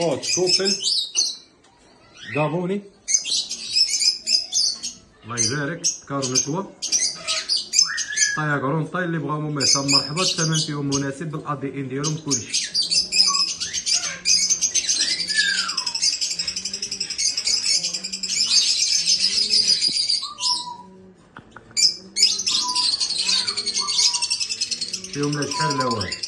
هوت كوبل غابوني. الله يبارك. كارنتوا طايا كرونطاي اللي بغاو مميسه مرحبا. الثمن فيهم مناسب بالاي دي ان ديالهم كلشي. فيهم لا شحال لا والو.